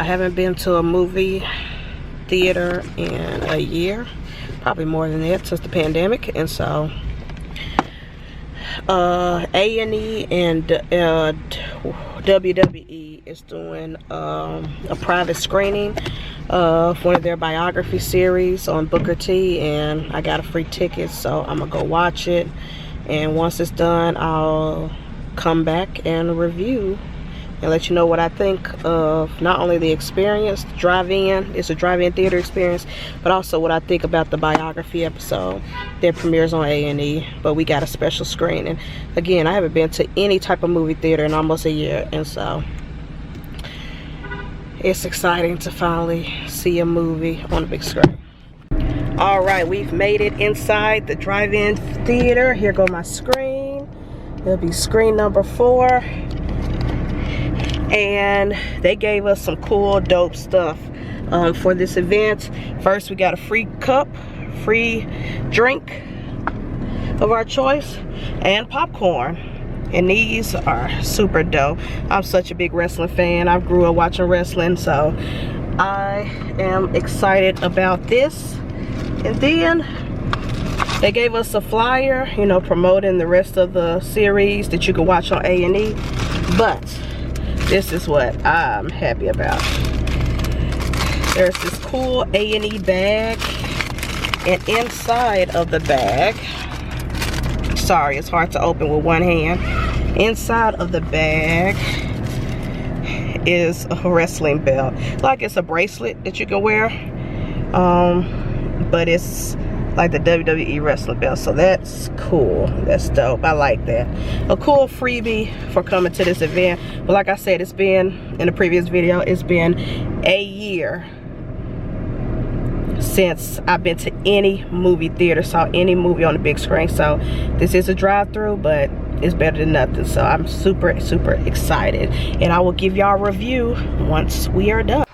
I haven't been to a movie theater in a year, probably more than that, since the pandemic. And so A&E and WWE is doing a private screening of one of their biography series on Booker T, and I got a free ticket, so I'm gonna go watch it. And once it's done, I'll come back and review and let you know what I think of not only the experience, the drive-in, it's a drive-in theater experience, but also what I think about the biography episode that premieres on A&E. But we got a special screening. Again, I haven't been to any type of movie theater in almost a year, and so it's exciting to finally see a movie on the big screen. All right, we've made it inside the drive-in theater. Here go my screen. It'll be screen number 4. And they gave us some cool, dope stuff for this event. First, we got a free cup, free drink of our choice, and popcorn. And these are super dope. I'm such a big wrestling fan. I grew up watching wrestling, so I am excited about this. And then they gave us a flyer, you know, promoting the rest of the series that you can watch on A&E. But this is what I'm happy about. There's this cool A&E bag, and inside of the bag, sorry, it's hard to open with one hand. Inside of the bag is a wrestling belt. Like it's a bracelet that you can wear, but it's like the WWE wrestling belt, so that's cool. That's dope. I like that. A cool freebie for coming to this event. But like I said, it's been, in the previous video, it's been a year since I've been to any movie theater, saw any movie on the big screen. So this is a drive-through, but it's better than nothing. So I'm super excited, and I will give y'all a review once we are done.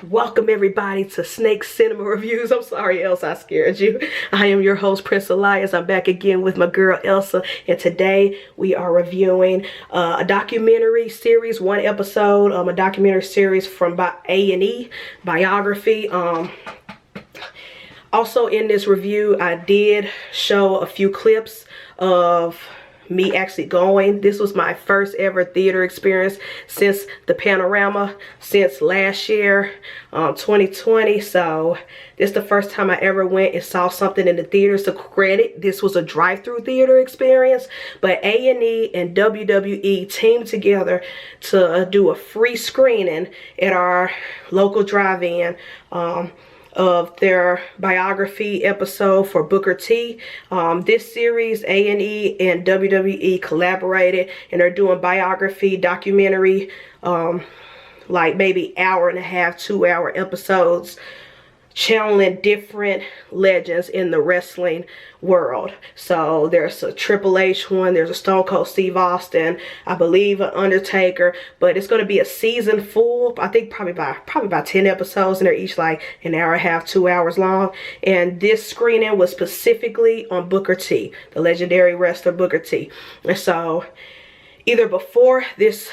Welcome everybody to Snake Cinema Reviews. I'm sorry, Elsa, I scared you. I am your host, Prince Elias. I'm back again with my girl, Elsa. And today we are reviewing a documentary series, one episode, a documentary series from A&E Biography. Also in this review, I did show a few clips of me actually going. This was my first ever theater experience since the panorama, since last year, 2020. So this is the first time I ever went and saw something in the theaters. So granted, this was a drive-through theater experience, but A&E and WWE teamed together to do a free screening at our local drive-in of their biography episode for Booker T. This series, A&E and WWE collaborated, and they're doing biography, documentary, like maybe hour and a half, 2-hour episodes, channeling different legends in the wrestling world. So there's a Triple H one, there's a Stone Cold Steve Austin, I believe an Undertaker, but it's going to be a season full. I think probably about 10 episodes, and they're each like an hour and a half, 2 hours long. And this screening was specifically on Booker T, the legendary wrestler Booker T. And so either before this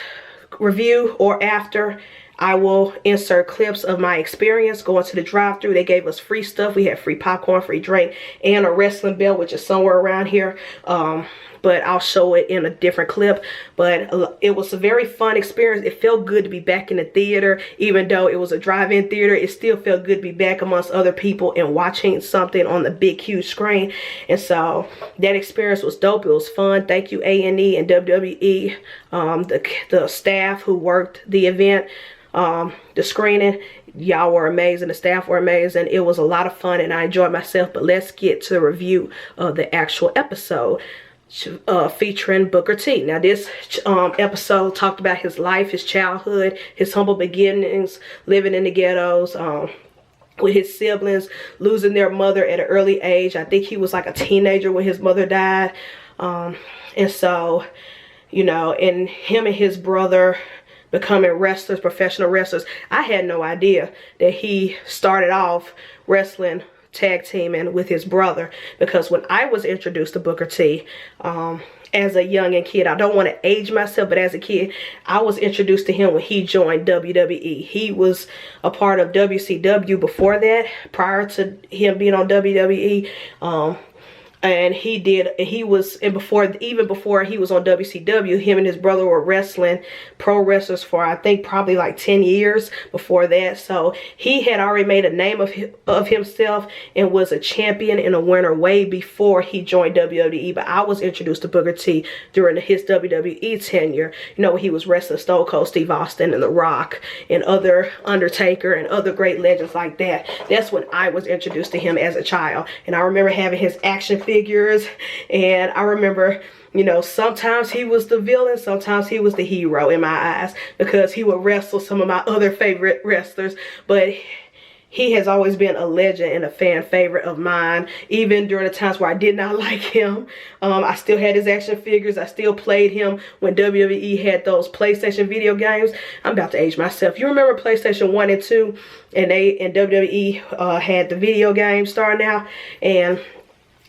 review or after, I will insert clips of my experience going to the drive-thru. They gave us free stuff. We had free popcorn, free drink, and a wrestling belt, which is somewhere around here. But I'll show it in a different clip. But it was a very fun experience. It felt good to be back in the theater. Even though it was a drive-in theater, it still felt good to be back amongst other people and watching something on the big, huge screen. And so that experience was dope. It was fun. Thank you, A&E and WWE, the staff who worked the event. The screening, y'all were amazing, the staff were amazing. It was a lot of fun and I enjoyed myself. But let's get to the review of the actual episode featuring Booker T. Now this episode talked about his life, his childhood, his humble beginnings, living in the ghettos, with his siblings, losing their mother at an early age. I think he was like a teenager when his mother died. And so, you know, and him and his brother becoming wrestlers, professional wrestlers. I had no idea that he started off wrestling tag teaming with his brother, because when I was introduced to Booker T, as a young kid, I don't want to age myself, but as a kid, I was introduced to him when he joined WWE. He was a part of WCW before that, prior to him being on WWE. And even before he was on WCW, him and his brother were wrestling pro wrestlers for, I think, probably like 10 years before that. So he had already made a name of himself and was a champion and a winner way before he joined WWE. But I was introduced to Booker T during his WWE tenure. You know, he was wrestling Stone Cold Steve Austin and The Rock and other Undertaker and other great legends like that. That's when I was introduced to him as a child. And I remember having his action figures, and I remember, you know, sometimes he was the villain, sometimes he was the hero in my eyes, because he would wrestle some of my other favorite wrestlers. But he has always been a legend and a fan favorite of mine, even during the times where I did not like him. I still had his action figures. I still played him when WWE had those PlayStation video games. I'm about to age myself. You remember PlayStation 1 and 2, and WWE had the video games starting out? And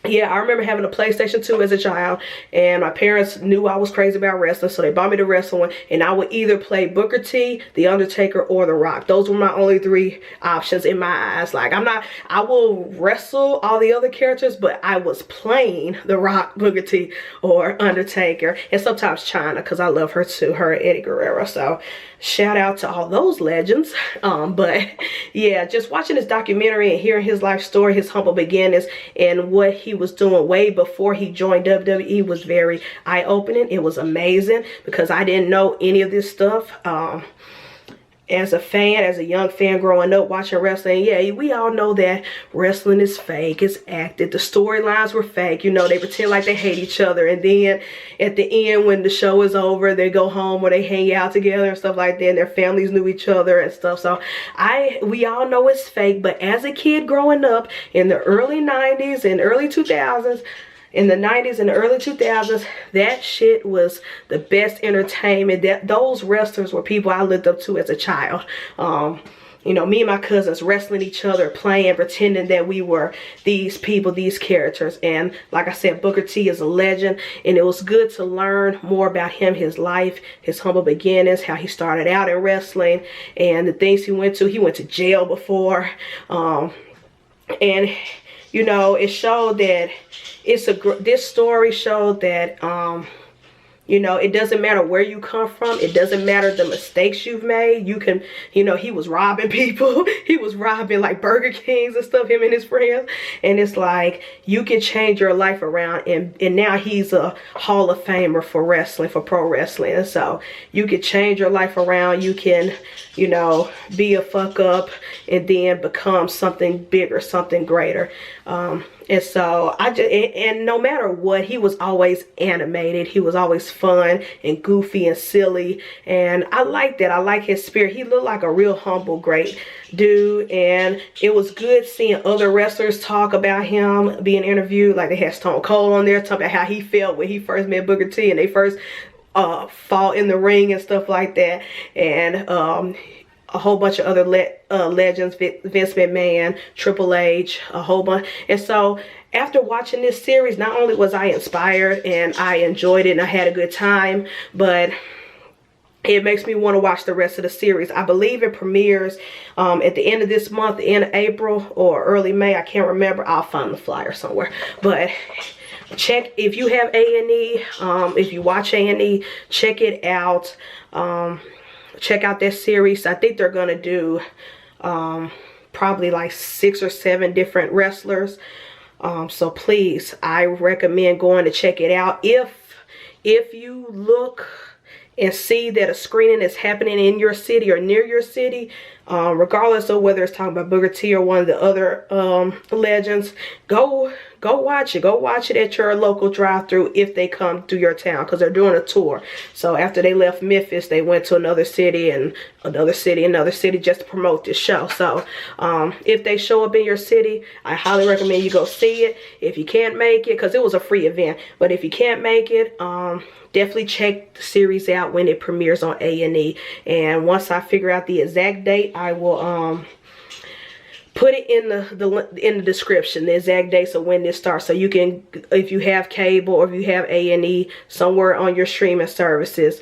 yeah, I remember having a PlayStation 2 as a child, and my parents knew I was crazy about wrestling, so they bought me the wrestling, and I would either play Booker T, The Undertaker, or The Rock. Those were my only three options in my eyes. Like, I will wrestle all the other characters, but I was playing The Rock, Booker T, or Undertaker, and sometimes Chyna, because I love her too, her and Eddie Guerrero. So shout out to all those legends. But yeah, just watching this documentary and hearing his life story, his humble beginnings, and what he was doing way before he joined WWE was very eye-opening. It was amazing, because I didn't know any of this stuff. As a fan, as a young fan growing up watching wrestling, yeah, we all know that wrestling is fake, it's acted. The storylines were fake. You know, they pretend like they hate each other, and then at the end, when the show is over, they go home or they hang out together and stuff like that, and their families knew each other and stuff. So we all know it's fake. But as a kid growing up in the early 90s and early 2000s, in the 90s and the early 2000s, that shit was the best entertainment. Those wrestlers were people I looked up to as a child. You know, me and my cousins wrestling each other, playing, pretending that we were these people, these characters. And like I said, Booker T is a legend, and it was good to learn more about him, his life, his humble beginnings, how he started out in wrestling, and the things he went to. He went to jail before, and you know, it showed that this story showed that you know, it doesn't matter where you come from. It doesn't matter the mistakes you've made. You can, you know, he was robbing people. He was robbing like Burger Kings and stuff, him and his friends. And it's like, you can change your life around. And now he's a Hall of Famer for wrestling, for pro wrestling. And so you can change your life around. You can, you know, be a fuck up and then become something bigger, something greater. And so and no matter what, he was always animated. He was always fun and goofy and silly. And I like that. I like his spirit. He looked like a real humble, great dude. And it was good seeing other wrestlers talk about him, being interviewed. Like they had Stone Cold on there talking about how he felt when he first met Booker T and they first fought in the ring and stuff like that. And a whole bunch of other legends, Vince McMahon, Triple H, a whole bunch. And so after watching this series, not only was I inspired and I enjoyed it and I had a good time, but it makes me want to watch the rest of the series. I believe it premieres at the end of this month, the end of April or early May. I can't remember. I'll find the flyer somewhere. But check, if you have A&E, if you watch A&E, check it out. Check out this series. I think they're gonna do probably like 6 or 7 different wrestlers. So please, I recommend going to check it out. If you look and see that a screening is happening in your city or near your city, regardless of whether it's talking about Booker T or one of the other legends, go watch it. Go watch it at your local drive-thru if they come to your town, because they're doing a tour. So after they left Memphis, they went to another city and another city just to promote this show. So if they show up in your city, I highly recommend you go see it. If you can't make it, because it was a free event, but if you can't make it, definitely check the series out when it premieres on A&E. And once I figure out the exact date, I will put it in the description, the exact dates of when this starts, so you can, if you have cable or if you have A&E somewhere on your streaming services,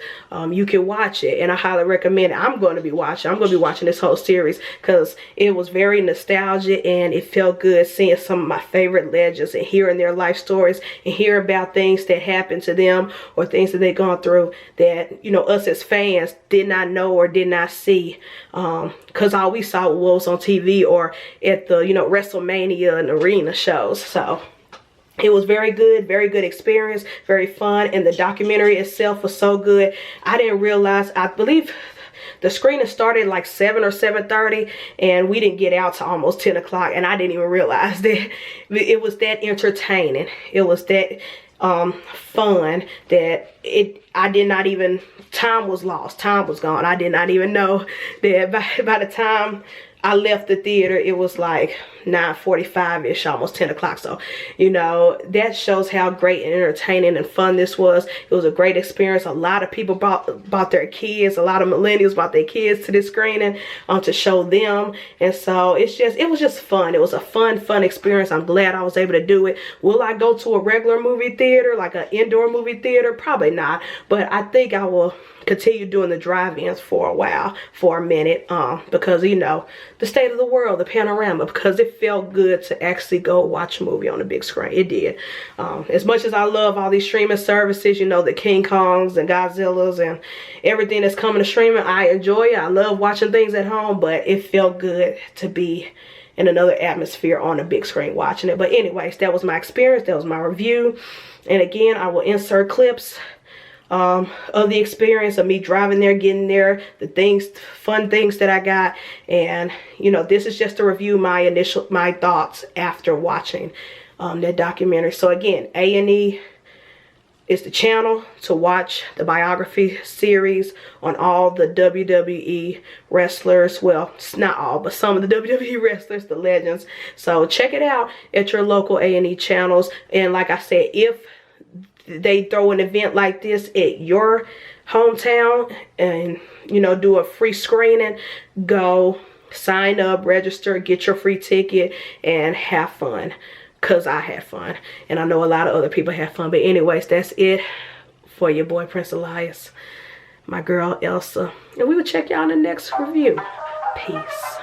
you can watch it, and I highly recommend it. I'm going to be watching this whole series because it was very nostalgic, and it felt good seeing some of my favorite legends and hearing their life stories and hear about things that happened to them or things that they've gone through that, you know, us as fans did not know or did not see, because all we saw was on TV or at the, you know, WrestleMania and arena shows. So it was very good experience, very fun, and the documentary itself was so good. I didn't realize, I believe the screening started like 7 or 7:30, and we didn't get out to almost 10 o'clock, and I didn't even realize that it was that entertaining. It was that fun that I did not even, time was lost, time was gone. I did not even know that by the time I left the theater, it was like 9:45-ish, almost 10 o'clock. So, you know, that shows how great and entertaining and fun this was. It was a great experience. A lot of people brought their kids. A lot of millennials brought their kids to this screening to show them. And so it was just fun. It was a fun experience. I'm glad I was able to do it. Will I go to a regular movie theater, like an indoor movie theater? Probably not. But I think I will continue doing the drive-ins for a while, for a minute, because, you know, the state of the world, the panorama, because it felt good to actually go watch a movie on the big screen. It did. As much as I love all these streaming services, you know, the King Kongs and Godzillas and everything that's coming to streaming, I enjoy it. I love watching things at home, but it felt good to be in another atmosphere on a big screen watching it. But anyways, that was my experience. That was my review. And again, I will insert clips of the experience of me driving there, getting there, the things, fun things that I got. And, you know, this is just to review my thoughts after watching that documentary. So again, A&E is the channel to watch the biography series on all the WWE wrestlers. Well, it's not all, but some of the WWE wrestlers, the legends. So check it out at your local A&E channels. And like I said, if they throw an event like this at your hometown and, you know, do a free screening, go sign up, register, get your free ticket, and have fun, because I had fun, and I know a lot of other people had fun. But anyways, that's it for your boy Prince Elias, my girl Elsa, and we will check y'all in the next review. Peace.